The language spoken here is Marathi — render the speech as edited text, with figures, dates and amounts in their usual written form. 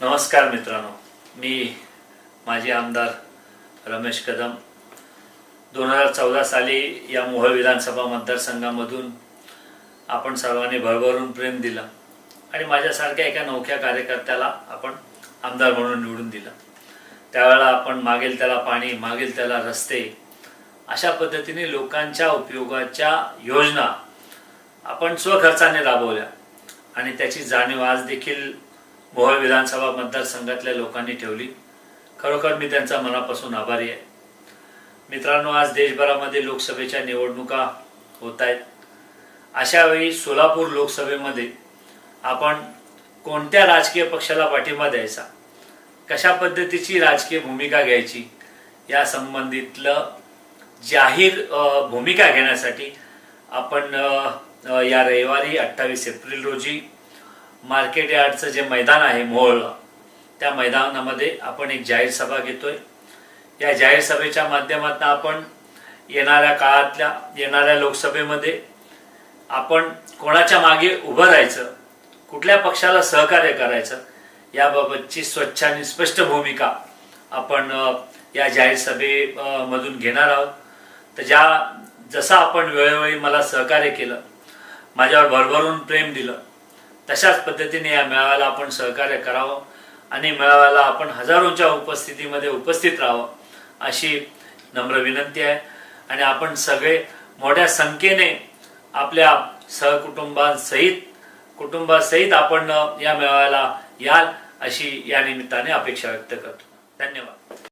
नमस्कार मित्रांनो, मी माजी आमदार रमेश कदम 2014 साली या मोहोळ विधानसभा मतदारसंघामधून आपण सर्वांनी भरभरून प्रेम दिलं आणि माझ्यासारख्या एका नवख्या कार्यकर्त्याला आपण आमदार म्हणून निवडून दिलं। त्यावेळेला आपण मागेल त्याला पाणी, मागेल त्याला रस्ते अशा पद्धतीने लोकांच्या उपयोगाच्या योजना आपण स्वखर्चाने राबवल्या आणि त्याची जाणीव आज देखील मोहोळ विधानसभा मतदारसंघातल्या लोकांनी ठेवली। खरोखर मी त्यांचा मनापासून आभारी आहे। मित्रांनो, आज देशभरामध्ये लोकसभेच्या निवडणुका होत आहेत। अशा वेळी सोलापूर लोकसभेमध्ये आपण कोणत्या राजकीय पक्षाला पाठिंबा द्यायचा, कशा पद्धतीची राजकीय भूमिका घ्यायची या संबंधितलं जाहीर भूमिका घेण्यासाठी आपण या रविवारी 28 एप्रिल रोजी मार्केट यार्डचं जे मैदान आहे मोहोळ, त्या मैदानामध्ये आपण एक जाहीर सभा घेतोय। या जाहीर सभेच्या माध्यमातून आपण येणाऱ्या काळातल्या येणाऱ्या लोकसभेमध्ये आपण कोणाच्या मागे उभं राहायचं, कुठल्या पक्षाला सहकार्य करायचं याबाबतची स्वच्छ आणि स्पष्ट भूमिका आपण या जाहीर सभेमधून घेणार आहोत। तर जसं आपण वेळोवेळी मला सहकार्य केलं, माझ्यावर भरभरून प्रेम दिलं, तशाच पद्धतीने या मेळाव्याला आपण सहकार्य करावं आणि मेळाव्याला आपण हजारोंच्या उपस्थितीमध्ये उपस्थित राहावं अशी नम्र विनंती आहे। आणि आपण सगळे मोठ्या संख्येने आपल्या कुटुंबासहित आपण या मेळाव्याला याल अशी या निमित्ताने अपेक्षा व्यक्त करतो। धन्यवाद।